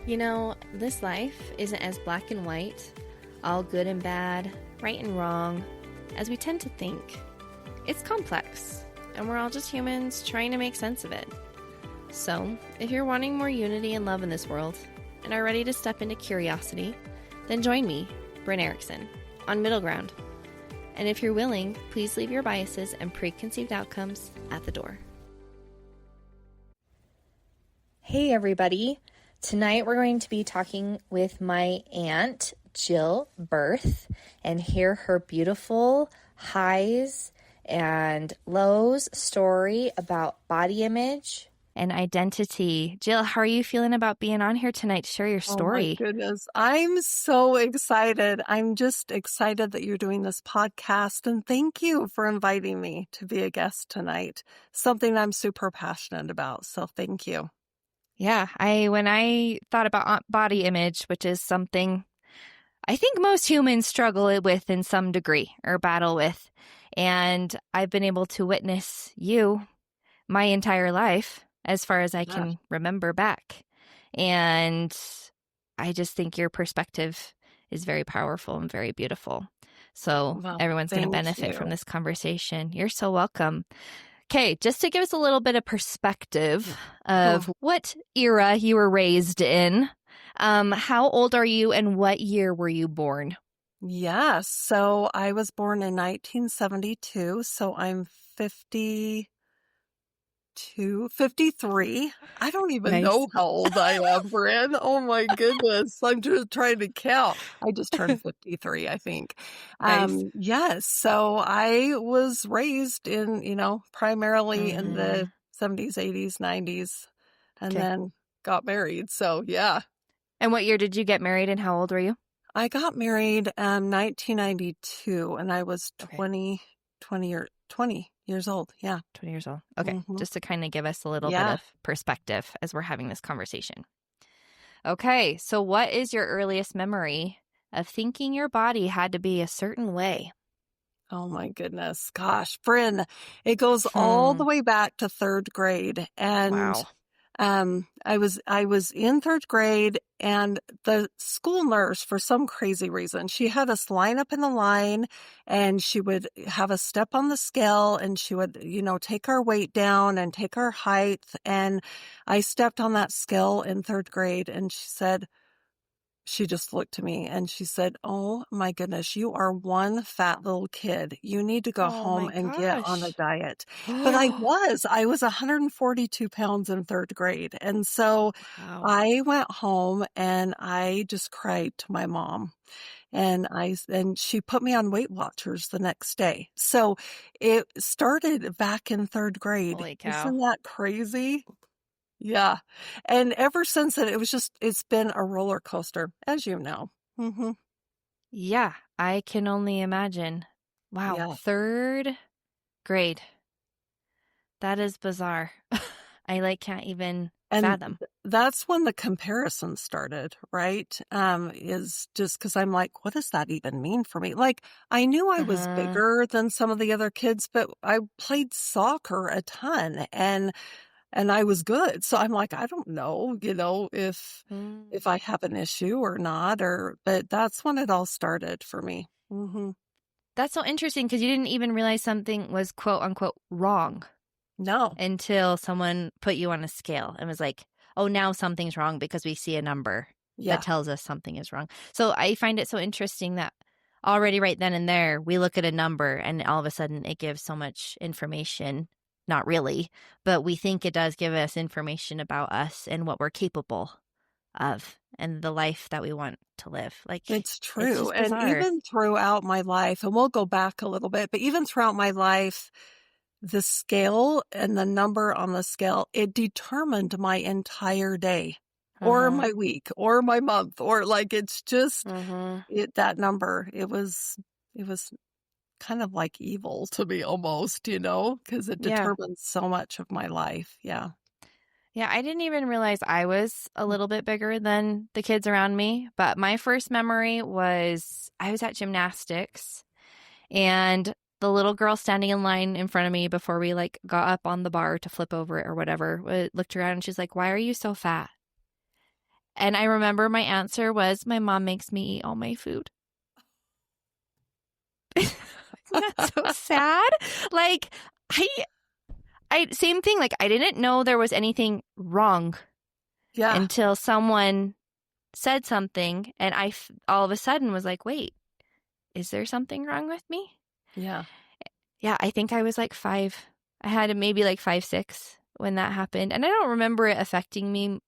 You know, this life isn't as black and white, all good and bad, right and wrong, as we tend to think. It's complex, and we're all just humans trying to make sense of it. So, if you're wanting more unity and love in this world, and are ready to step into curiosity, then join me, Brynne Erickson, on Middle Ground. And if you're willing, please leave your biases and preconceived outcomes at the door. Hey everybody! Tonight we're going to be talking with my aunt, Jill Birth, and hear her beautiful highs and lows story about body image and identity. Jill, how are you feeling about being on here tonight to share your story? Oh my goodness. I'm so excited. I'm just excited that you're doing this podcast, and thank you for inviting me to be a guest tonight. Something I'm super passionate about. So thank you. Yeah, when I thought about body image, which is something I think most humans struggle with in some degree or battle with, and I've been able to witness you my entire life as far as I can remember back. And I just think your perspective is very powerful and very beautiful. So everyone's going to benefit from this conversation. You're so welcome. Okay, just to give us a little bit of perspective of what era you were raised in, how old are you and what year were you born? Yes, so I was born in 1972, so I'm 53. I don't even know how old I am, Brynne. Oh my goodness. I'm just trying to count. I just turned 53, I think. Yes. So I was raised in, primarily in the 70s, 80s, 90s, and then got married. So yeah. And what year did you get married and how old were you? I got married 1992 and I was 20 years old. Yeah. 20 years old. Okay. Just to kind of give us a little bit of perspective as we're having this conversation. Okay. So what is your earliest memory of thinking your body had to be a certain way? Oh my goodness. Gosh, Brynne, it goes all the way back to third grade. And I was in third grade, and the school nurse, for some crazy reason, she had us line up in the line, and she would have us step on the scale, and she would, take our weight down and take our height. And I stepped on that scale in third grade, and she just looked at me and she said, "Oh my goodness, you are one fat little kid. You need to go home and get on a diet." But I was 142 pounds in third grade. And so I went home and I just cried to my mom. And she put me on Weight Watchers the next day. So it started back in third grade. Holy cow. Isn't that crazy? Yeah. And ever since then, it's been a roller coaster, as you know. Yeah, I can only imagine. Wow. Yeah. Third grade. That is bizarre. I can't even fathom. That's when the comparison started, right? Is just because I'm like, what does that even mean for me? Like, I knew I was bigger than some of the other kids, but I played soccer a ton and I was good. So I'm like, I don't know, if I have an issue or not, but that's when it all started for me. That's so interesting because you didn't even realize something was quote unquote wrong. No. Until someone put you on a scale and was like, oh, now something's wrong because we see a number that tells us something is wrong. So I find it so interesting that already right then and there, we look at a number and all of a sudden it gives so much information. Not really, but we think it does give us information about us and what we're capable of and the life that we want to live. Like, it's true. And even throughout my life, and we'll go back a little bit, but even throughout my life, the scale and the number on the scale, it determined my entire day or my week or my month, or like, it's just that number. It was kind of like evil to me almost, because it determines so much of my life. Yeah. Yeah, I didn't even realize I was a little bit bigger than the kids around me. But my first memory was I was at gymnastics and the little girl standing in line in front of me before we got up on the bar to flip over it or whatever, looked around and she's like, "Why are you so fat?" And I remember my answer was, my mom makes me eat all my food. That's so sad. Like, same thing. Like, I didn't know there was anything wrong Yeah. until someone said something, and all of a sudden was like, wait, is there something wrong with me? Yeah. Yeah, I think I was like 5. I had maybe like 5, 6 when that happened. And I don't remember it affecting me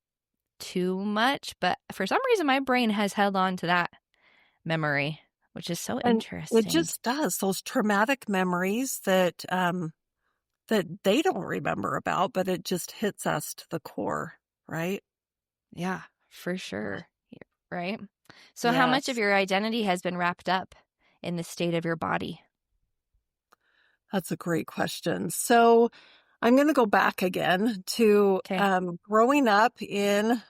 too much, but for some reason my brain has held on to that memory, which is so And it interesting. just does. Those traumatic memories that that they don't remember about, but it just hits us to the core, right? Yeah, for sure. Right? So how much of Yes. your identity has been wrapped up in the state of your body? That's a great question. So I'm going to go back again to Okay. growing up in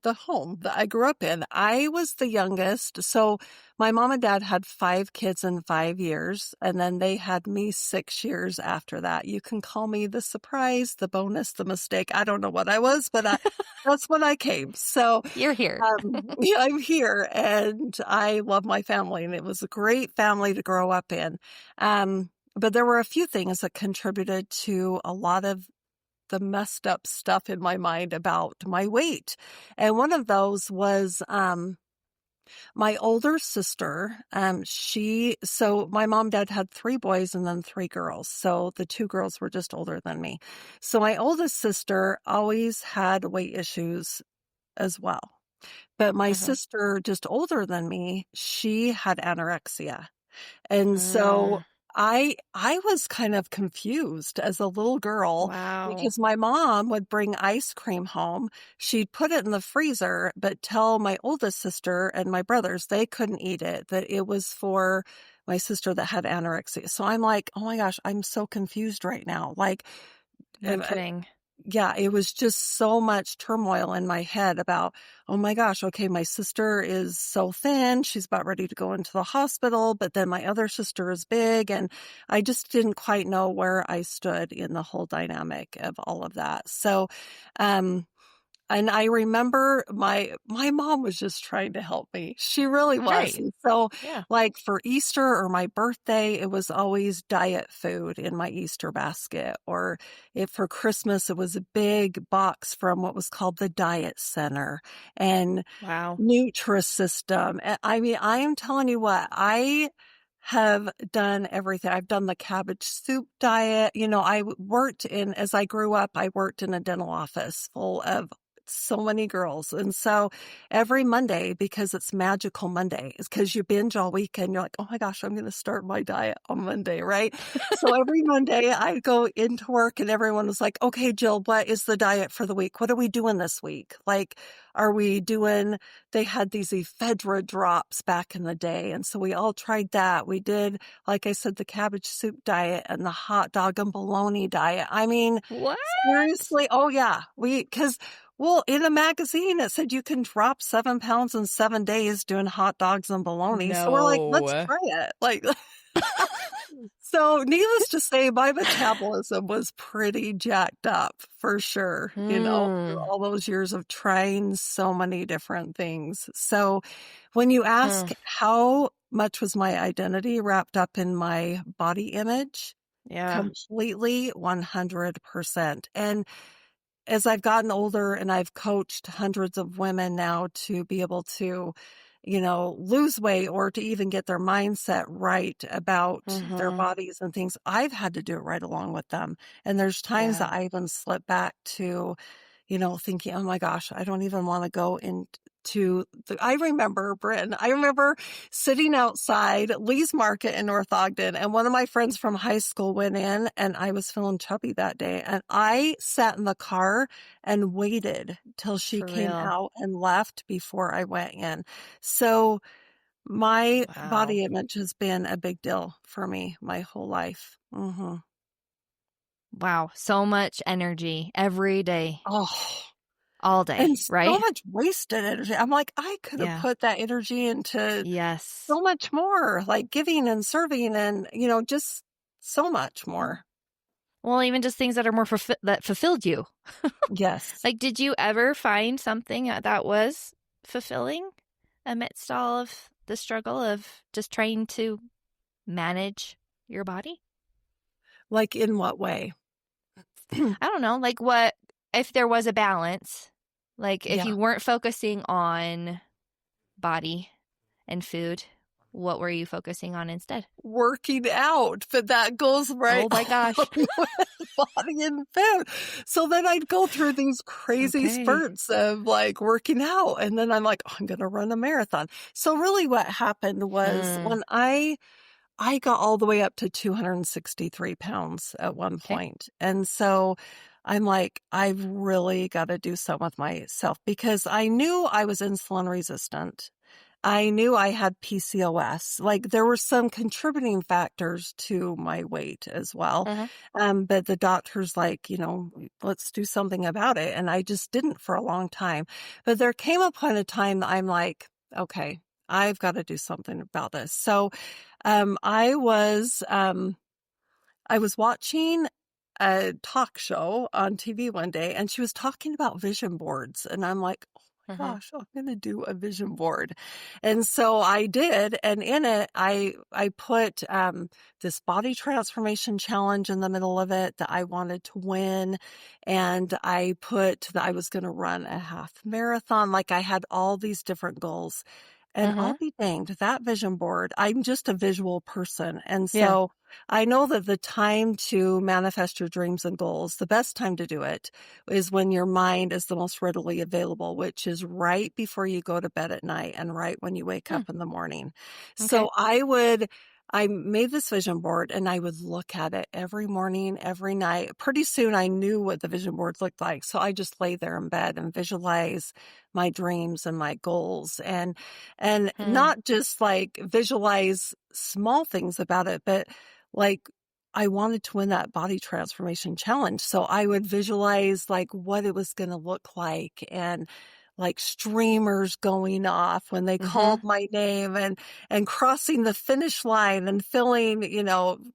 the home that I grew up in. I was the youngest. So my mom and dad had 5 kids in 5 years, and then they had me 6 years after that. You can call me the surprise, the bonus, the mistake. I don't know what I was, but that's when I came. So You're here. yeah, I'm here, and I love my family, and it was a great family to grow up in. But there were a few things that contributed to a lot of the messed up stuff in my mind about my weight. And one of those was my older sister. So my mom and dad had 3 boys and then 3 girls. So the 2 girls were just older than me. So my oldest sister always had weight issues as well. But my Uh-huh. sister, just older than me, she had anorexia. And so Mm, I was kind of confused as a little girl wow. because my mom would bring ice cream home. She'd put it in the freezer, but tell my oldest sister and my brothers they couldn't eat it, that it was for my sister that had anorexia. So I'm like, oh my gosh, I'm so confused right now. Like, No kidding. yeah, it was just so much turmoil in my head about, oh my gosh, okay, my sister is so thin. She's about ready to go into the hospital, but then my other sister is big. And I just didn't quite know where I stood in the whole dynamic of all of that. So, um, and I remember my mom was just trying to help me. She really was. Right. And so, Yeah. like for Easter or my birthday, it was always diet food in my Easter basket. Or if for Christmas, it was a big box from what was called the Diet Center and Wow. Nutrisystem. I mean, I am telling you what, I have done everything. I've done the cabbage soup diet. You know, as I grew up, I worked in a dental office full of so many girls. And so every Monday, because it's magical Monday, is because you binge all weekend. You're like, oh my gosh, I'm going to start my diet on Monday, right? So every Monday I go into work and everyone was like, okay, Jill, what is the diet for the week? What are we doing this week? Like, they had these ephedra drops back in the day. And so we all tried that. We did, like I said, the cabbage soup diet and the hot dog and bologna diet. I mean, What? seriously. Oh yeah. Well, in a magazine, it said you can drop 7 pounds in 7 days doing hot dogs and bologna. So we're like, let's No. try it. Like, so needless to say, my metabolism was pretty jacked up for sure, through Hmm. all those years of trying so many different things. So when you Huh. ask how much was my identity wrapped up in my body image, Yeah. completely 100%. And as I've gotten older and I've coached hundreds of women now to be able to, lose weight or to even get their mindset right about their Mm-hmm. bodies and things, I've had to do it right along with them. And there's times Yeah. that I even slip back to, thinking, oh my gosh, I don't even want to go I remember, Brynne, I remember sitting outside Lee's Market in North Ogden, and one of my friends from high school went in, and I was feeling chubby that day. And I sat in the car and waited till she For came real. out and left before I went in. So my Wow. body image has been a big deal for me my whole life. Wow. So much energy every day, Oh, all and day, so right? much wasted energy. I'm like, I could have Yeah. put that energy into Yes. so much more, like giving and serving and, just so much more. Well, even just things that are more that fulfilled you. Yes. Like, did you ever find something that was fulfilling amidst all of the struggle of just trying to manage your body? Like in what way? I don't know. Like, what if there was a balance? Like, if Yeah. you weren't focusing on body and food, what were you focusing on instead? Working out, but that goes right Oh my gosh. along with body and food. So then I'd go through these crazy Okay. spurts of like working out, and then I'm like, oh, I'm going to run a marathon. So really what happened was Mm, when I got all the way up to 263 pounds at one okay. point. And so I'm like, I've really got to do something with myself because I knew I was insulin resistant. I knew I had PCOS. Like there were some contributing factors to my weight as well. Uh-huh. But the doctor's like, let's do something about it. And I just didn't for a long time. But there came a point of time that I'm like, okay, I've got to do something about this. So um, I was um, I was watching a talk show on TV one day, and she was talking about vision boards, and I'm like, oh my Uh-huh. gosh, I'm going to do a vision board. And so I did, and in it, I put this body transformation challenge in the middle of it that I wanted to win, and I put that I was going to run a half marathon. Like I had all these different goals. And I'll Uh-huh. be danged, that vision board, I'm just a visual person. And Yeah. so I know that the time to manifest your dreams and goals, the best time to do it is when your mind is the most readily available, which is right before you go to bed at night and right when you wake Hmm. up in the morning. Okay. So I made this vision board and I would look at it every morning, every night. Pretty soon I knew what the vision board looked like. So I just lay there in bed and visualize my dreams and my goals and Hmm. not just like visualize small things about it, but like I wanted to win that body transformation challenge. So I would visualize like what it was going to look like and like streamers going off when they Mm-hmm. called my name and crossing the finish line and feeling,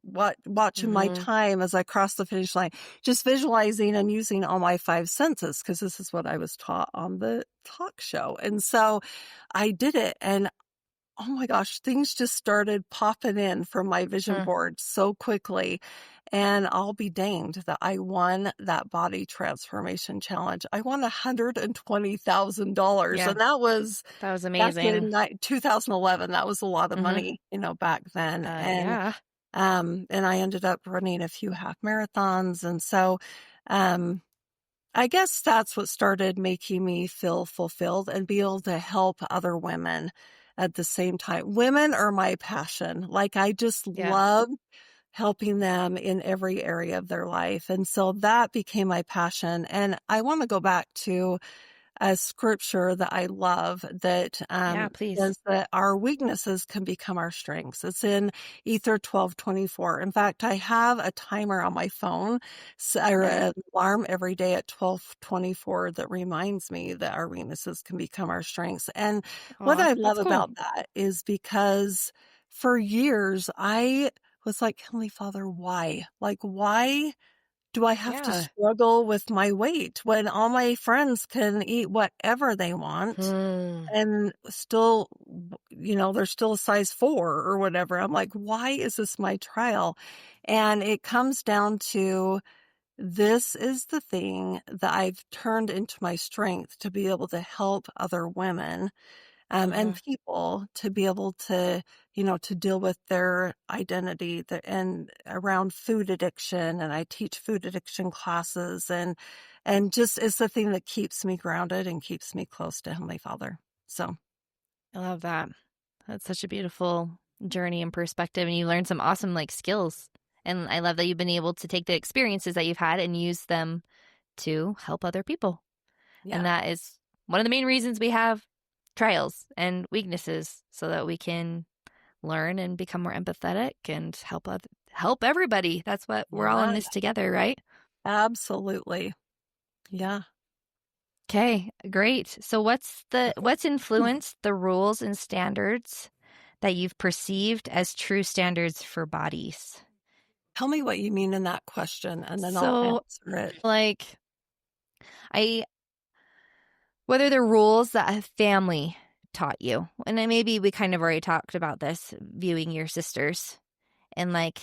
watching my Mm-hmm. time as I crossed the finish line, just visualizing and using all my five senses because this is what I was taught on the talk show. And so I did it and oh my gosh, things just started popping in from my vision Hmm. board so quickly. And I'll be danged that I won that body transformation challenge. I won $120,000. Yeah. And that was That was back amazing. in 2011. That was a lot of Mm-hmm. money, back then. Yeah. And I ended up running a few half marathons. And so, um, I guess that's what started making me feel fulfilled and be able to help other women at the same time. Women are my passion. Like I just Yeah. love helping them in every area of their life. And so that became my passion. And I want to go back to a scripture that I love that Yeah, please. says that our weaknesses can become our strengths. It's in Ether 12:24. In fact, I have a timer on my phone or Uh-huh. an alarm every day at 12:24 that reminds me that our weaknesses can become our strengths. And what Aw, I love that's cool. about that is because for years I was like, Heavenly Father, why? Like, why do I have to Yeah. struggle with my weight when all my friends can eat whatever they want Hmm. and still, they're still a size 4 or whatever. I'm like, why is this my trial? And it comes down to this is the thing that I've turned into my strength to be able to help other women and Uh-huh. people to be able to, to deal with their identity and around food addiction. And I teach food addiction classes and just it's the thing that keeps me grounded and keeps me close to Heavenly Father. So I love that. That's such a beautiful journey and perspective, and you learn some awesome skills. And I love that you've been able to take the experiences that you've had and use them to help other people. And yeah, that is one of the main reasons we have trials and weaknesses so that we can learn and become more empathetic and help everybody. That's what we're all in yeah, this together, right? absolutely. Yeah. Okay, great. So what's influenced the rules and standards that you've perceived as true standards for bodies? Tell me what you mean in that question, and then I'll So, answer it. like, I whether the rules that a family taught you, and then maybe we kind of already talked about this, viewing your sisters, and like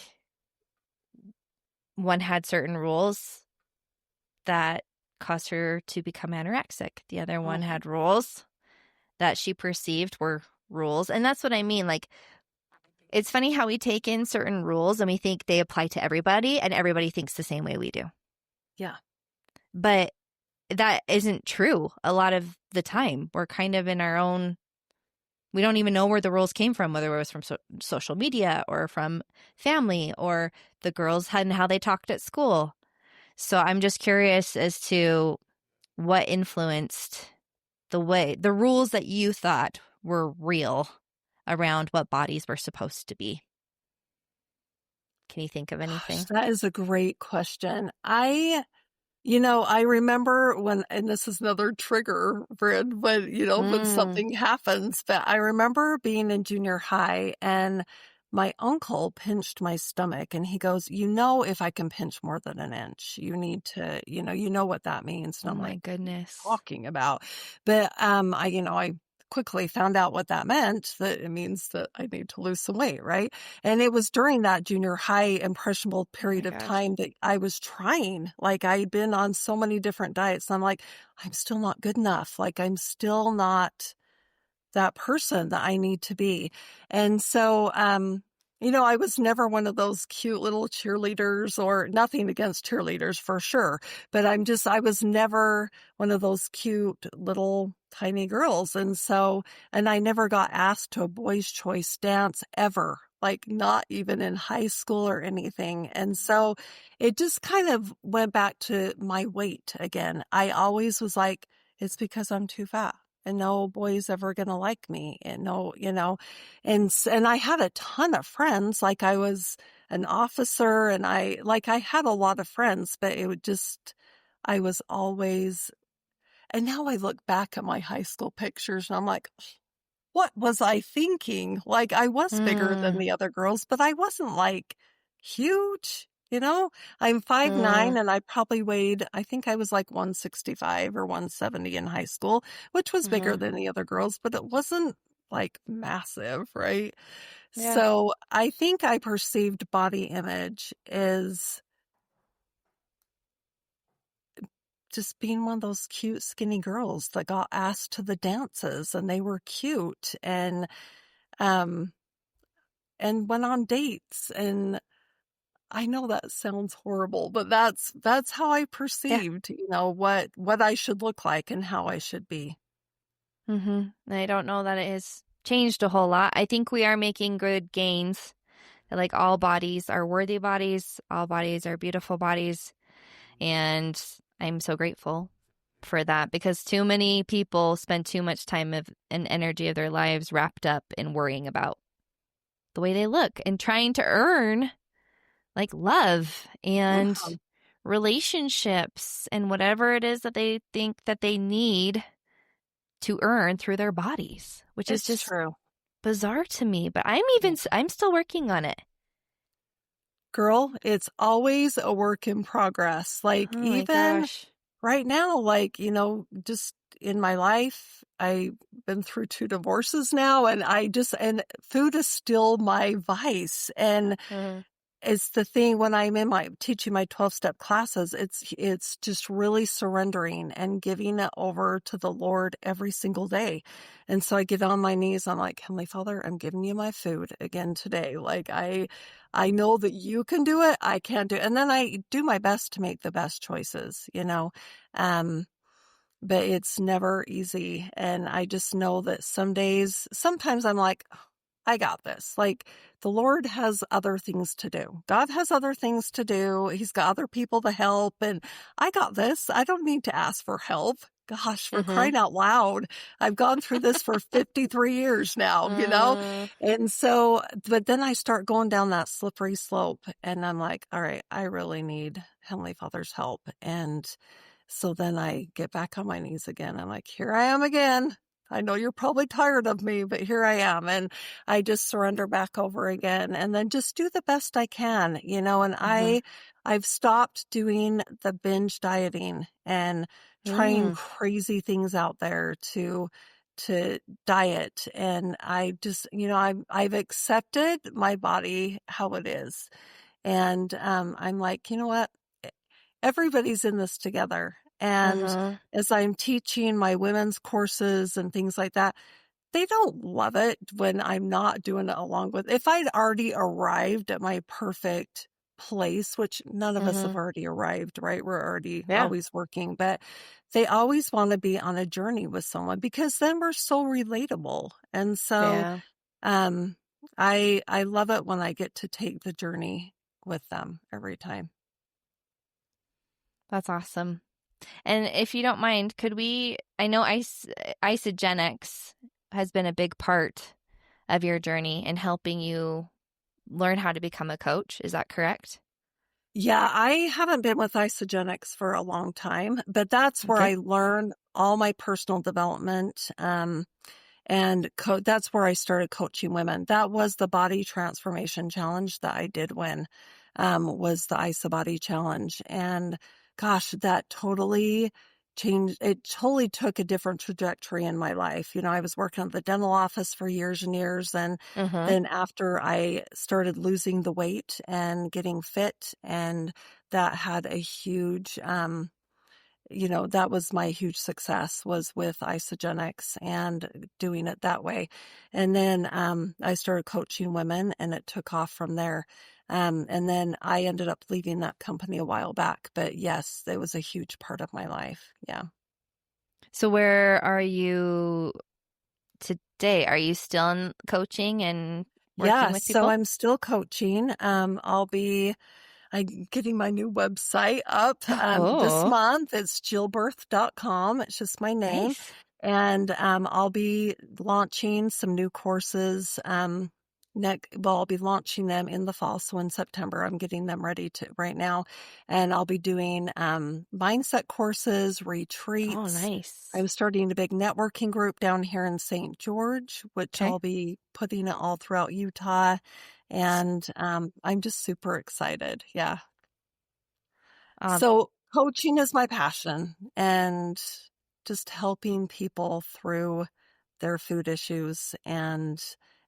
one had certain rules that caused her to become anorexic. The other one Mhm. had rules that she perceived were rules. And that's what I mean. Like, it's funny how we take in certain rules and we think they apply to everybody, and everybody thinks the same way we do. Yeah. But that isn't true a lot of the time. We're kind of in our own, we don't even know where the rules came from, whether it was from social media or from family or the girls and how they talked at school. So I'm just curious as to what influenced the rules that you thought were real around what bodies were supposed to be. Can you think of Gosh, anything? that is a great question. I remember and this is another trigger, Brynne, when Mm. something happens, but I remember being in junior high and my uncle pinched my stomach and he goes, if I can pinch more than an inch, you need to, you know what that means. And Oh I'm my like, goodness. talking about? But I quickly found out what that meant, that it means that I need to lose some weight, right? And it was during that junior high impressionable Oh my period of gosh. time that I was trying. Like I'd been on so many different diets. And I'm like, I'm still not good enough. Like I'm still not that person that I need to be. And so, I was never one of those cute little cheerleaders, or nothing against cheerleaders for sure, but I was never one of those cute little tiny girls. And I never got asked to a boys' choice dance ever, like not even in high school or anything. And so it just kind of went back to my weight again. I always was like, it's because I'm too fat and no boy's ever going to like me, and no, and I had a ton of friends. Like I was an officer and I had a lot of friends, but it would just, I was always, and now I look back at my high school pictures and I'm like, what was I thinking? Like I was bigger than Mm. the other girls, but I wasn't like huge, I'm 5'9" Mm. and I probably weighed, I think I was like 165 or 170 in high school, which was bigger Mm-hmm. than the other girls, but it wasn't like massive, right? Yeah. So I think I perceived body image as just being one of those cute, skinny girls that got asked to the dances and they were cute um, and went on dates. And I know that sounds horrible, but that's how I Yeah. perceived, what I should look like and how I should be. Mm-hmm. I don't know that it has changed a whole lot. I think we are making good gains. Like all bodies are worthy bodies, all bodies are beautiful bodies. And I'm so grateful for that because too many people spend too much time and energy of their lives wrapped up in worrying about the way they look and trying to earn like love and Mhm. relationships and whatever it is that they think that they need to earn through their bodies, which is It's just true. bizarre to me, but I'm still working on it. Girl, it's always a work in progress. Like Oh my even gosh. right now, like, just in my life, I've been through 2 divorces now and food is still my vice. And Uh, it's the thing when I'm in my teaching my 12-step classes, it's just really surrendering and giving it over to the Lord every single day. And so I get on my knees, I'm like, Heavenly Father, I'm giving you my food again today. Like I know that you can do it, I can't do it. And then I do my best to make the best choices. Um but it's never easy. And I just know that sometimes I'm like, I got this. Like the Lord has other things to do. God has other things to do. He's got other people to help. And I got this. I don't need to ask for help. Gosh, for mm-hmm. crying out loud. I've gone through this for 53 years now. Mm, And so, but then I start going down that slippery slope and I'm like, all right, I really need Heavenly Father's help. And so then I get back on my knees again. I'm like, here I am again. I know you're probably tired of me, but here I am. And I just surrender back over again and then just do the best I can, and Mm-hmm. I've stopped doing the binge dieting and trying Mm, crazy things out there to diet. And I just, I've accepted my body how it is. And I'm like, you know what? E- Everybody's in this together. And uh-huh. as I'm teaching my women's courses and things like that, they don't love it when I'm not doing it along with. If I'd already arrived at my perfect place, which none of us have Mm-hmm. already arrived, right? We're already Yeah. always working, but they always want to be on a journey with someone because then we're so relatable. And so Yeah. um I love it when I get to take the journey with them every time. That's awesome. And if you don't mind, could I know isogenics has been a big part of your journey in helping you learn how to become a coach. Is that correct? Yeah, I haven't been with Isogenics for a long time, but that's where Okay. I learned all my personal development. And that's where I started coaching women. That was the body transformation challenge that I did win, was the ISA body challenge. And gosh, that totally changed. It totally took a different trajectory in my life. I was working at the dental office for years and years. And Mm-hmm. then after I started losing the weight and getting fit, and that had a huge, that was my huge success was with Isogenics and doing it that way. And then I started coaching women and it took off from there. And then I ended up leaving that company a while back. But yes, it was a huge part of my life. Yeah. So where are you today? Are you still in coaching and working Yeah. with So people? I'm still coaching. I'm getting my new website up this Oh, month. It's jillbirth.com. It's just my name. nice. And I'll be launching some new courses. I'll be launching them in the fall. So in September, I'm getting them ready to right now. And I'll be doing mindset courses, Oh, retreats. nice. I'm starting a big networking group down here in St. George, which Okay. I'll be putting it all throughout Utah. And I'm just super excited. Yeah. Um, So coaching is my passion and just helping people through their food issues and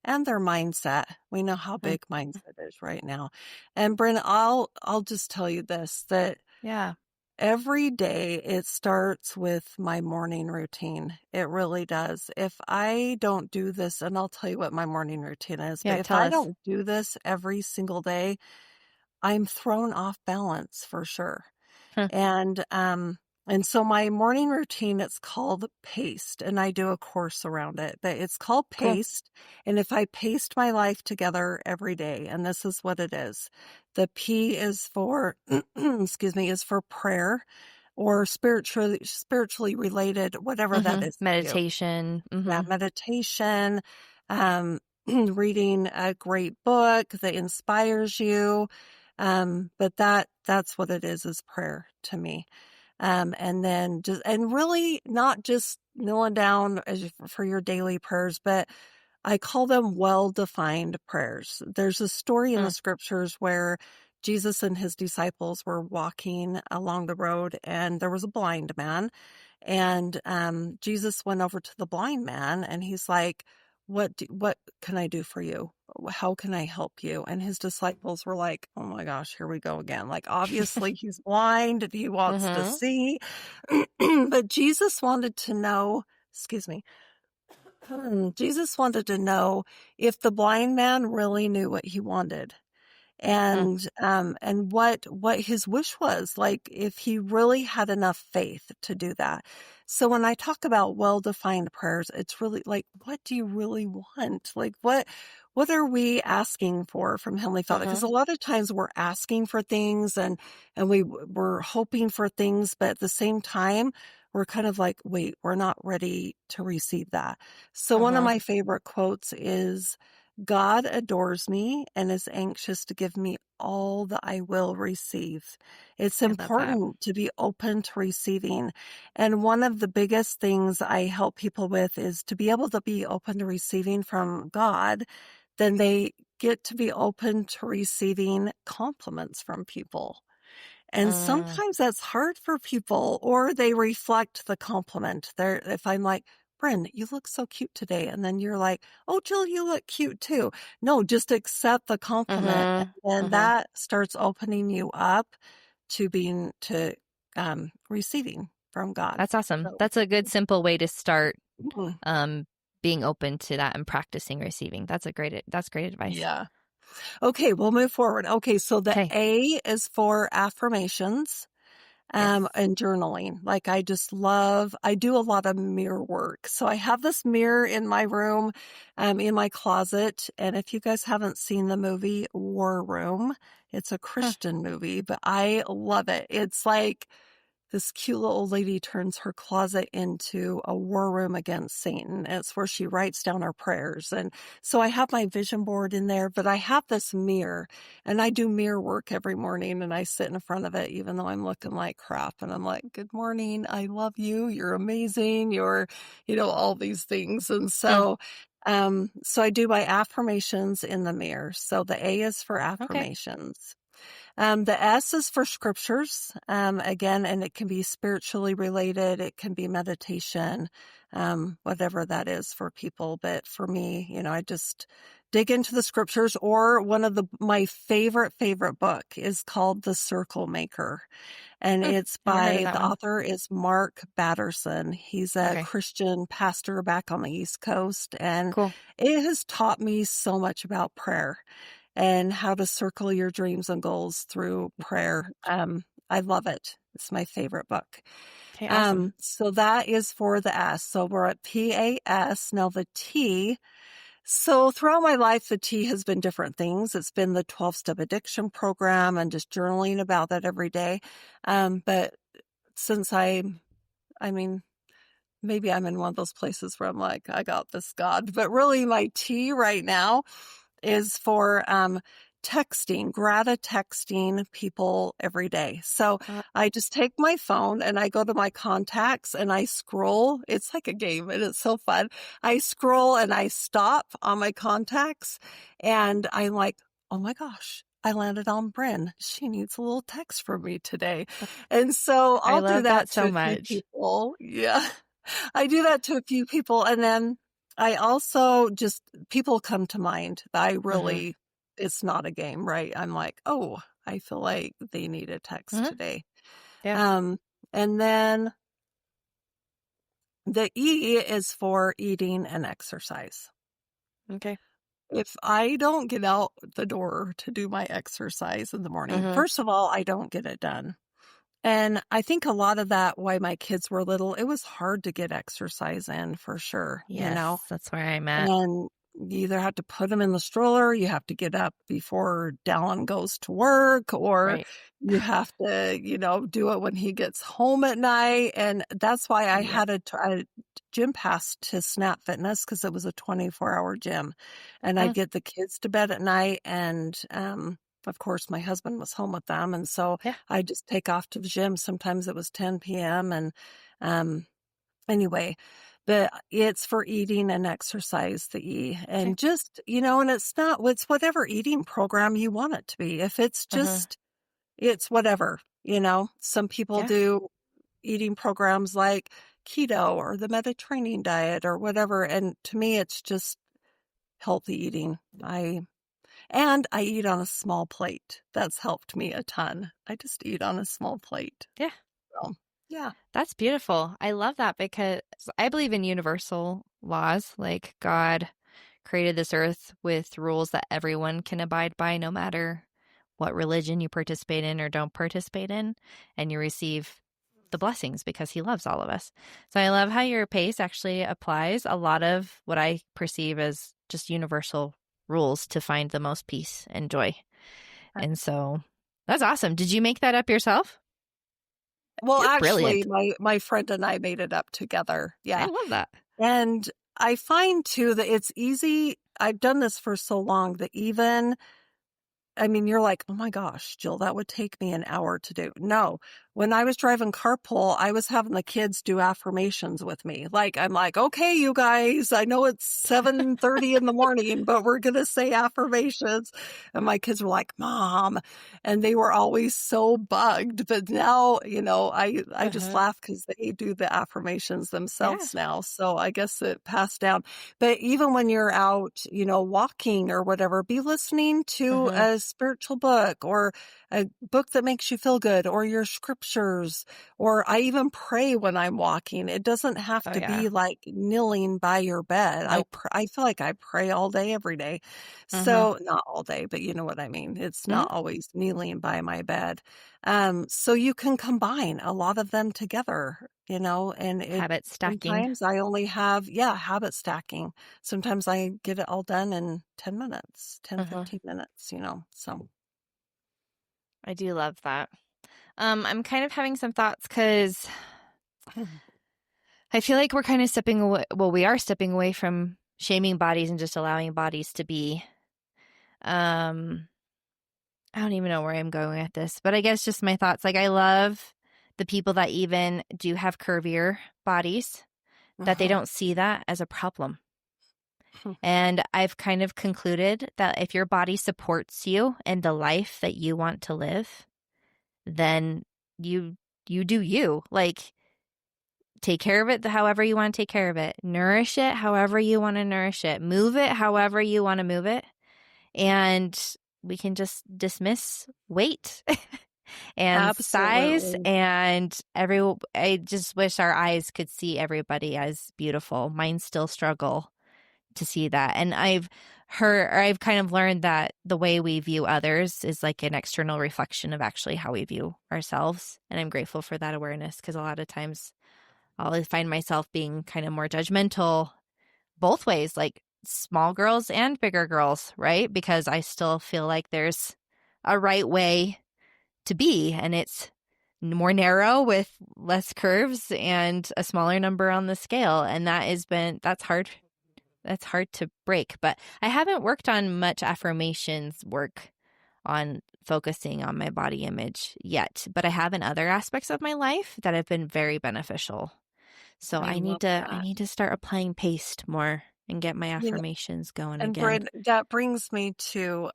their mindset. We know how mm, big mindset is right now. And Brynne, I'll just tell you this, that yeah. every day it starts with my morning routine. It really does. If I don't do this, and I'll tell you what my morning routine is, but Yeah, if tell I us. don't do this every single day, I'm thrown off balance for sure. Huh, And so my morning routine, it's called Paste, and I do a course around it, but it's called cool. Paste. And if I paste my life together every day, and this is what it is. The P is for excuse me, is for prayer or spiritually related, whatever that Mm-hmm. is to you. Meditation. Yeah, Mm-hmm. meditation, reading a great book that inspires you. But that's what it is prayer to me. And then and really not just kneeling down for your daily prayers, but I call them well-defined prayers. There's a story in the Mm, scriptures where Jesus and his disciples were walking along the road and there was a blind man. And Jesus went over to the blind man and he's like, what can I do for you? How can I help you? And his disciples were like, oh my gosh, here we go again. Like, obviously he's blind and he wants to mm-hmm. see. But Jesus wanted to know, excuse me, Jesus wanted to know if the blind man really knew what he wanted Mm, and what his wish was, like if he really had enough faith to do that. So when I talk about well-defined prayers, it's really like, what do you really want? Like what are we asking for from Heavenly Father? Because mm-hmm. a lot of times we're asking for things and we're hoping for things, but at the same time we're kind of like, wait, we're not ready to receive that. So one of Mm-hmm. my favorite quotes is God adores me and is anxious to give me all that I will receive. It's I love that. important to be open to receiving. And one of the biggest things I help people with is to be able to be open to receiving from God. Then they get to be open to receiving compliments from people. And Mm, sometimes that's hard for people, or they reflect the compliment. If I'm like, Brynne, you look so cute today. And then you're like, oh, Jill, you look cute too. No, just accept the compliment. mm-hmm, And mm-hmm. that starts opening you up to receiving from God. That's awesome. So, That's a good, simple way to start mm, um, being open to that and practicing receiving. That's great advice. yeah. Okay, we'll move forward. Okay, so the Okay. A is for affirmations. Yes. And journaling. Like I do a lot of mirror work. So I have this mirror in my room, in my closet. And if you guys haven't seen the movie War Room, it's a Huh. Christian movie, but I love it. It's like this cute little old lady turns her closet into a war room against Satan. It's where she writes down her prayers. And so I have my vision board in there, but I have this mirror and I do mirror work every morning and I sit in front of it, even though I'm looking like crap. And I'm like, good morning. I love you. You're amazing. All these things. And Mm, so I do my affirmations in the mirror. So the A is for okay. affirmations. The S is for scriptures, again, and it can be spiritually related. It can be meditation, whatever that is for people. But for me, I just dig into the scriptures, or my favorite book is called The Circle Maker. And it's Never heard of by that the one. author is Mark Batterson. He's a Okay. Christian pastor back on the East Coast. And Cool. it has taught me so much about prayer and how to circle your dreams and goals through prayer. I love it. It's my favorite book. Okay. Awesome. So that is for the S. So we're at PAS. Now the T. So throughout my life, the T has been different things. It's been the 12-step addiction program and just journaling about that every day. But since I mean, maybe I'm in one of those places where I'm like, I got this, God. But really my T right now is for grata texting people every day. So Uh, I just take my phone and I go to my contacts and I scroll. It's like a game and it's so fun. I scroll and I stop on my contacts and I'm like, oh my gosh. I landed on Brynne. She needs a little text from me today. And so I I'll do love that that to so a few much. people. Yeah. I do that to a few people. And then I also just, people come to mind that Mm-hmm. it's not a game, right? I'm like, oh, I feel like they need a text Mm-hmm. today. Yeah. Um, and then the E is for eating and exercise. Okay. If I don't get out the door to do my exercise in the morning, Mm-hmm. first of all, I don't get it done. And I think a lot of that, why my kids were little, it was hard to get exercise in for sure, Yes, that's where I'm at. And you either have to put them in the stroller, you have to get up before Dallin goes to work, or Right. you have to, do it when he gets home at night. And that's why I Yep. had a gym pass to Snap Fitness because it was a 24-hour gym. And I'd Mm, get the kids to bed at night. And of course, my husband was home with them. And so yeah. I just take off to the gym. Sometimes it was 10 p.m. And um, anyway, but it's for eating and exercise, the E. Okay. And just, and it's whatever eating program you want it to be. If it's Mm-hmm. just, it's whatever, some people Yeah. do eating programs like keto or the Mediterranean diet or whatever. And to me, it's just healthy eating. I eat on a small plate. That's helped me a ton. I just eat on a small plate. Yeah. So, yeah. That's beautiful. I love that because I believe in universal laws. Like God created this earth with rules that everyone can abide by, no matter what religion you participate in or don't participate in. And you receive the blessings because he loves all of us. So I love how your pace actually applies a lot of what I perceive as just universal rules to find the most peace and joy. And so that's awesome. Did you make that up yourself? Well, You're actually, brilliant. my friend and I made it up together. I Yeah. love that. And I find too that it's easy. I've done this for so long that even, I mean, you're like, oh my gosh, Jill, that would take me an hour to do. No, when I was driving carpool, I was having the kids do affirmations with me. Like, I'm like, okay, you guys, I know it's 7:30 in the morning, but we're going to say affirmations. And my kids were like, Mom, and they were always so bugged. But now, I just Uh-huh. laugh because they do the affirmations Yeah. themselves now. So I guess it passed down. But even when you're out, walking or whatever, be listening to Uh-huh. a spiritual book or a book that makes you feel good or your scriptures, or I even pray when I'm walking. It doesn't have Oh to yeah. be like kneeling by your bed. Nope. I feel like I pray all day, every day. Uh-huh. So not all day, but you know what I mean? It's Hmm. not always kneeling by my bed. So you can combine a lot of them together, and Habit stacking. sometimes I only have, habit stacking. Sometimes I get it all done in 10 minutes, 10, Uh-huh. 15 minutes, so. I do love that. I'm kind of having some thoughts because I feel like we're kind of stepping away. Well, we are stepping away from shaming bodies and just allowing bodies to be. Um, I don't even know where I'm going at this, but I guess just my thoughts. Like, I love the people that even do have curvier bodies, that they Uh-huh. don't see that as a problem. And I've kind of concluded that if your body supports you in the life that you want to live, then you you do you. Like, take care of it however you want to take care of it. Nourish it however you want to nourish it. Move it however you want to move it. And we can just dismiss weight and size Absolutely. and I just wish our eyes could see everybody as beautiful. Mine still struggle to see that. And I've kind of learned that the way we view others is like an external reflection of actually how we view ourselves. And I'm grateful for that awareness because a lot of times I'll find myself being kind of more judgmental both ways, like small girls and bigger girls, right? Because I still feel like there's a right way to be, and it's more narrow with less curves and a smaller number on the scale. And that's hard. That's hard to break. But I haven't worked on much affirmations work on focusing on my body image yet, but I have in other aspects of my life that have been very beneficial. So I love I that. need to start applying paste more and get my You know, affirmations going and again. Brynne, that brings me to,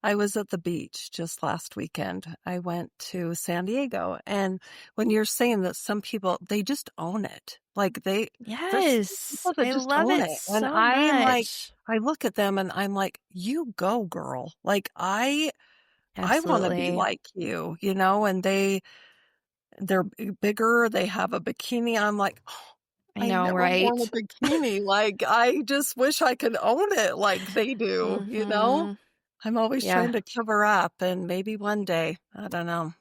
I was at the beach just last weekend. I went to San Diego, and when you're saying that some people, they just own it. Like there's some Yes, people that I just love own it it. And so I'm like, much. I look at them and I'm like, you go, girl. Like I want to be Absolutely. like you, and they're bigger, they have a bikini. I'm like, "Oh, I I've know, never worn a right? bikini." Like, I just wish I could own it like they do? Mm-hmm. I'm always Yeah, trying to cover up, and maybe one day, I don't know.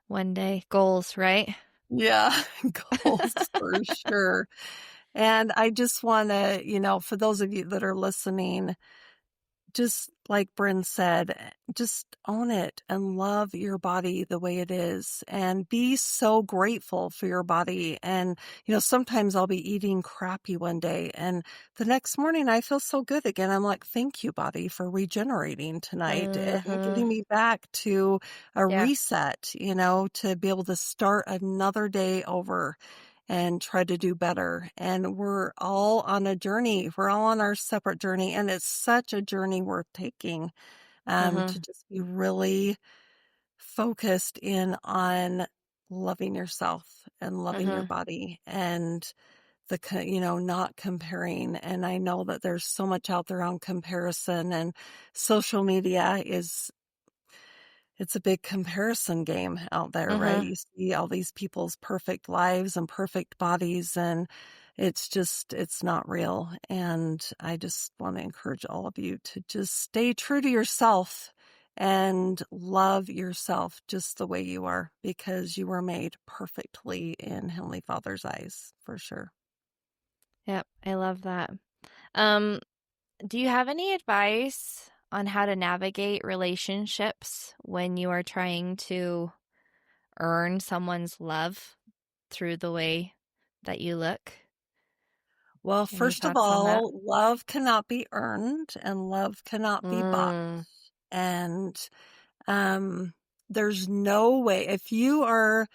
one day goals, right? Yeah, goals for sure. And I just wanna, for those of you that are listening, just like Brynne said, just own it and love your body the way it is and be so grateful for your body. And, sometimes I'll be eating crappy one day and the next morning I feel so good again. I'm like, thank you, body, for regenerating tonight and Mm-hmm. getting me back to a Yeah. reset, to be able to start another day over and try to do better. And we're all on a journey. We're all on our separate journey. And it's such a journey worth taking, Mm-hmm. to just be really focused in on loving yourself and loving your Mm-hmm. body and not comparing. And I know that there's so much out there on comparison, and social media it's a big comparison game out there, right? Mm-hmm. You see all these people's perfect lives and perfect bodies, and it's not real. And I just want to encourage all of you to just stay true to yourself and love yourself just the way you are, because you were made perfectly in Heavenly Father's eyes, for sure. Yep, I love that. Um, do you have any advice on how to navigate relationships when you are trying to earn someone's love through the way that you look? Well, Any first of thoughts on that? all, love cannot be earned and love cannot be bought. Mm, And um, there's no way, if you are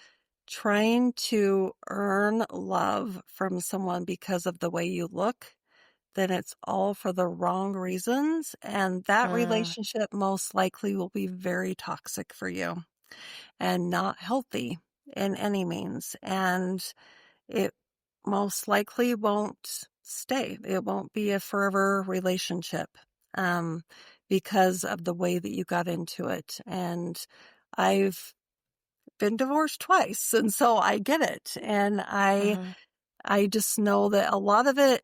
trying to earn love from someone because of the way you look, then it's all for the wrong reasons. And that mm. relationship most likely will be very toxic for you and not healthy in any means. And it most likely won't stay. It won't be a forever relationship um, because of the way that you got into it. And I've been divorced twice, and so I get it. And Uh-huh. I just know that a lot of it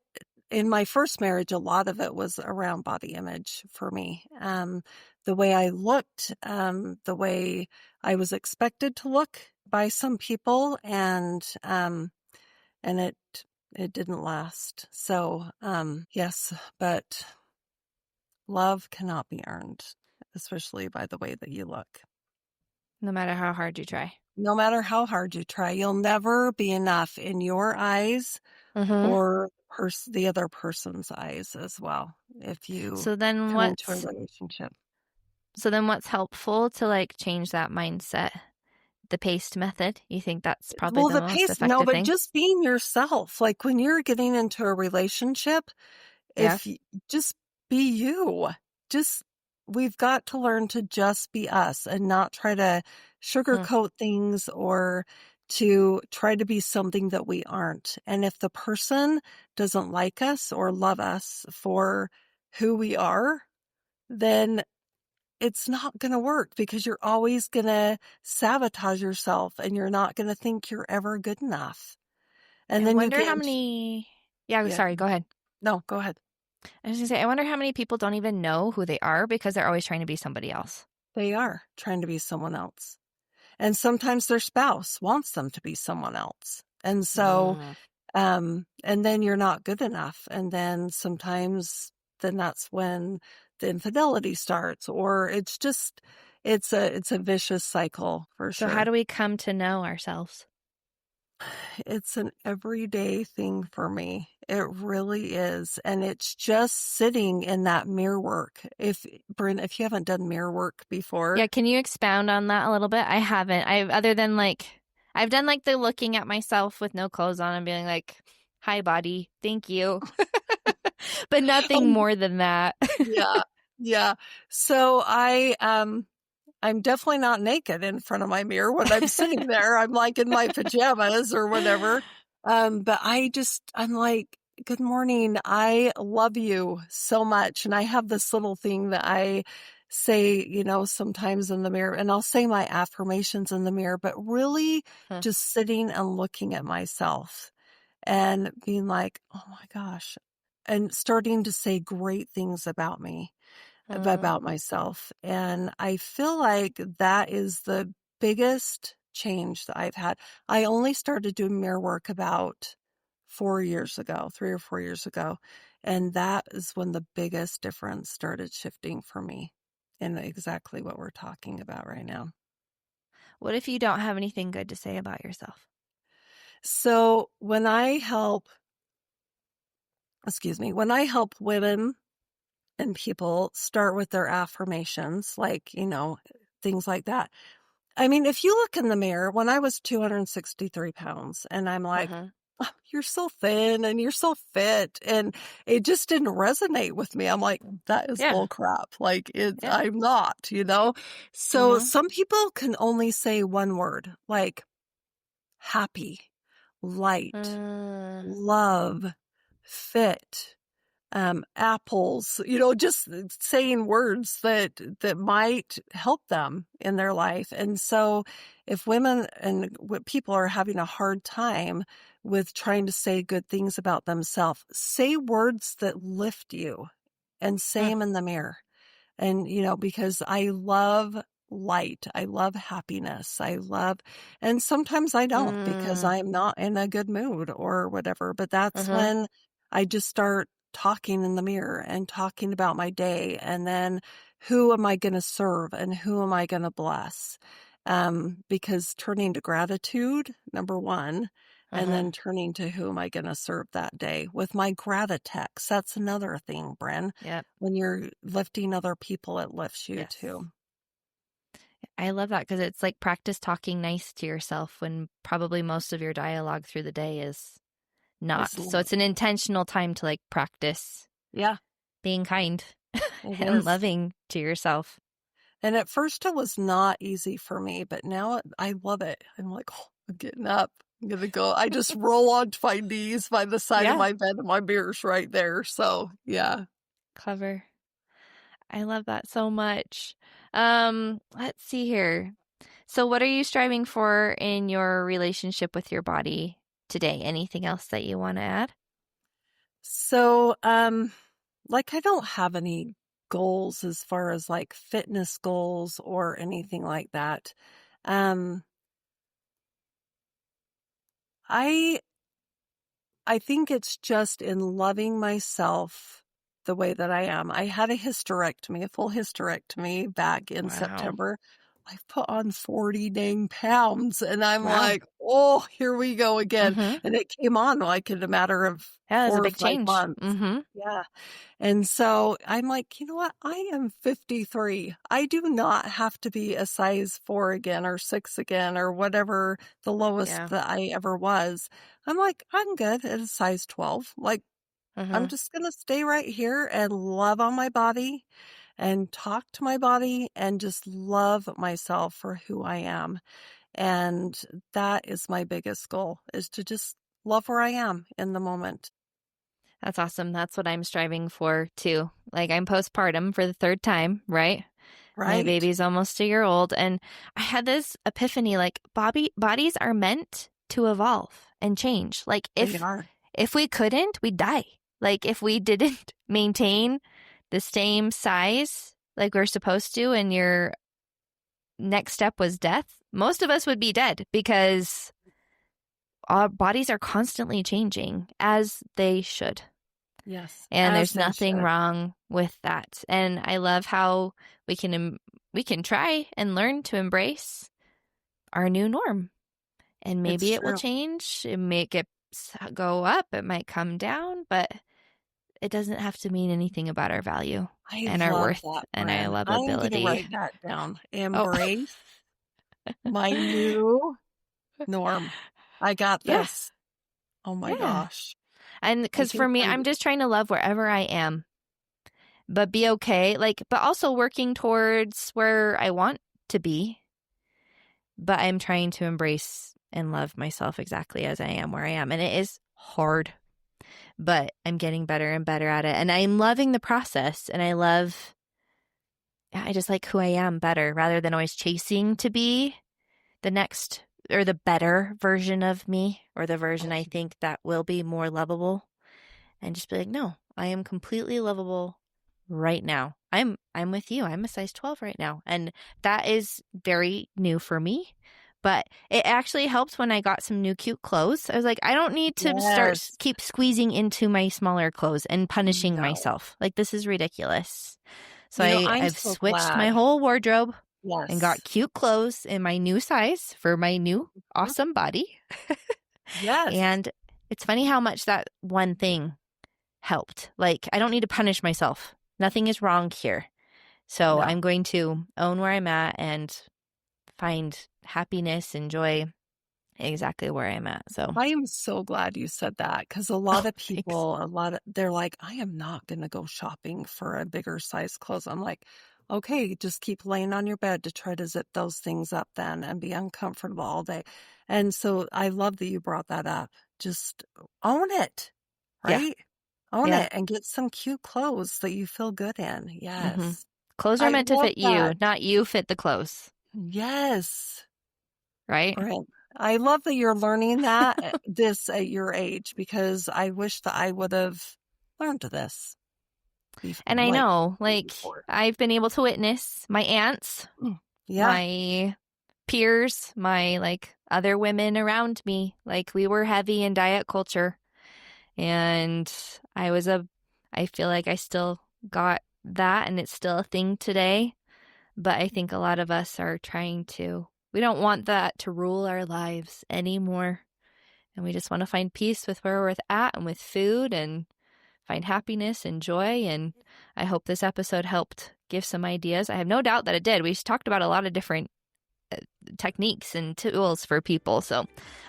in my first marriage, a lot of it was around body image for me. The way I looked, the way I was expected to look by some people, and it didn't last. So, yes, but love cannot be earned, especially by the way that you look. No matter how hard you try. No matter how hard you try, you'll never be enough in your eyes Mm-hmm. or the other person's eyes as well if you So then come into a what's relationship. so then what's helpful to like change that mindset? The PACE method? You think that's probably Well, the the most pace, no, effective but thing? just being yourself. Like when you're getting into a relationship, Yeah. just be you. Just, we've got to learn to just be us and not try to Mm. sugarcoat things or to try to be something that we aren't. And if the person doesn't like us or love us for who we are, then it's not going to work because you're always going to sabotage yourself and you're not going to think you're ever good enough. And I then you wonder get how into, many Yeah, yeah, sorry, go ahead. no, go ahead. I was gonna say, I wonder how many people don't even know who they are because they're always trying to be somebody else. They are trying to be someone else. And sometimes their spouse wants them to be someone else. And so, Mm. and then you're not good enough. And then sometimes, then that's when the infidelity starts, or it's a vicious cycle for So how sure. do we come to know ourselves? It's an everyday thing for me. It really is. And it's just sitting in that mirror work. Brynne, if you haven't done mirror work Yeah, before, can you expound on that a little bit? I haven't. I've other than like I've done like the looking at myself with no clothes on and being like, "Hi, body, thank you," but nothing oh, more than that. yeah, yeah. So I'm definitely not naked in front of my mirror when I'm sitting there. I'm like in my pajamas or whatever. But I'm like, good morning. I love you so much. And I have this little thing that I say, sometimes in the mirror, and I'll say my affirmations in the mirror, but really Huh. just sitting and looking at myself and being like, oh my gosh, and starting to say great things about me, Uh, about myself. And I feel like that is the biggest change that I've had. I only started doing mirror work about 4 years ago, 3 or 4 years ago. And that is when the biggest difference started shifting for me in exactly what we're talking about right now. what if you don't have anything good to say about yourself? So when I help women and people start with their affirmations, like, things like that. I mean, if you look in the mirror, when I was 263 pounds and I'm like, Uh-huh. "Oh, you're so thin and you're so fit. And it just didn't resonate with me. I'm like, that is Yeah. bull crap. Like Yeah. I'm not. So Mm-hmm. some people can only say one word, like happy, light, Uh, love, fit, apples, just saying words that might help them in their life. And so if women and people are having a hard time with trying to say good things about themselves, say words that lift you and say mm, them in the mirror. And, because I love light, I love happiness, and sometimes I don't because mm, I'm not in a good mood or whatever, but that's uh-huh. when I just start talking in the mirror and talking about my day and then who am I going to serve and who am I going to bless? Because turning to gratitude, number one, and then turning to who am I going to serve that day with my gratitex. That's another thing, Brynne. Yep. When you're lifting other people, it lifts you Yes. too. I love that because it's like practice talking nice to yourself when probably most of your dialogue through the day is not. So it's an intentional time to like practice being kind and loving to yourself. And at first it was not easy for me, but now I love it. I'm like, oh, I'm getting up. I'm going to go. I just roll onto my knees by the side of my bed and my beer's right there. So, yeah. Clever. I love that so much. Let's see here. So what are you striving for in your relationship with your body today? Anything else that you want to add? So, like I don't have any goals as far as like fitness goals or anything like that. I think it's just in loving myself the way that I am. I had a hysterectomy, a full hysterectomy back in September. I've put on 40 dang pounds and I'm like, oh, here we go again. And it came on like in a matter of 4 or 5 months. Yeah. And so I'm like, you know what? I am 53. I do not have to be a size 4 again or 6 again or whatever the lowest that I ever was. I'm like, I'm good at a size 12. Like, I'm just going to stay right here and love on my body and talk to my body and just love myself for who I am. And that is my biggest goal, is to just love where I am in the moment. That's awesome. That's what I'm striving for too. Like I'm postpartum for the 3rd time, right? My baby's almost a year old. And I had this epiphany, like bodies are meant to evolve and change. Like if we couldn't, we'd die. Like if we didn't maintain the same size like we're supposed to and your next step was death, most of us would be dead because our bodies are constantly changing as they should. Yes. And there's nothing wrong with that. And I love how we can try and learn to embrace our new norm. And maybe it will change. It may go up, it might come down, but it doesn't have to mean anything about our value and our worth and our lovability. I'm going to write that down. Embrace my new norm. I got this. Oh my gosh. And because for me, I'm just trying to love wherever I am, but be okay. Like, but also working towards where I want to be. But I'm trying to embrace and love myself exactly as I am, where I am. And it is hard, but I'm getting better and better at it. And I'm loving the process. And I just like who I am better rather than always chasing to be the next or the better version of me or the version I think that will be more lovable, and just be like, no, I am completely lovable right now. I'm with you. I'm a size 12 right now. And that is very new for me, but it actually helped when I got some new cute clothes. I was like, I don't need to keep squeezing into my smaller clothes and punishing myself. Like, this is ridiculous. So I've switched my whole wardrobe and got cute clothes in my new size for my new awesome body. And it's funny how much that one thing helped. Like, I don't need to punish myself. Nothing is wrong here. So I'm going to own where I'm at and find happiness and joy exactly where I'm at. So I am so glad you said that, because a lot of people, they're like, I am not going to go shopping for a bigger size clothes. I'm like, okay, just keep laying on your bed to try to zip those things up then and be uncomfortable all day. And so I love that you brought that up. Just own it, right? Own it and get some cute clothes that you feel good in. Yes. Clothes are meant to fit you, not you fit the clothes. Yes. Right? Right. I love that you're learning that this at your age, because I wish that I would have learned this. And I know, like, I've been able to witness my aunts, my peers, my, like, other women around me. Like, we were heavy in diet culture. And I feel like I still got that, and it's still a thing today. But I think a lot of us are we don't want that to rule our lives anymore. And we just want to find peace with where we're at and with food and find happiness and joy. And I hope this episode helped give some ideas. I have no doubt that it did. We talked about a lot of different techniques and tools for people. So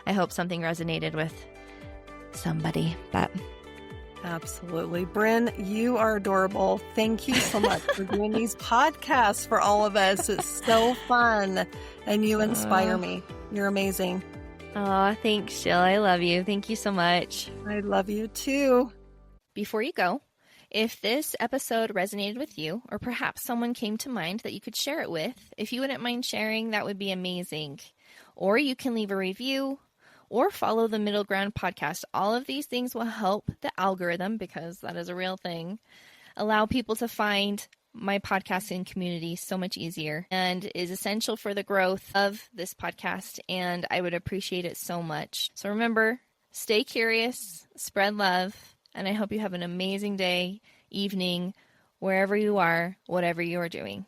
I hope something resonated with somebody. But absolutely. Brynne, you are adorable. Thank you so much for doing these podcasts for all of us. It's so fun. And you inspire me. You're amazing. Oh, thanks, Jill. I love you. Thank you so much. I love you too. Before you go, if this episode resonated with you, or perhaps someone came to mind that you could share it with, if you wouldn't mind sharing, that would be amazing. Or you can leave a review or follow the Middle Ground podcast. All of these things will help the algorithm, because that is a real thing, allow people to find my podcasting community so much easier, and is essential for the growth of this podcast, and I would appreciate it so much. So remember, stay curious, spread love, and I hope you have an amazing day, evening, wherever you are, whatever you are doing.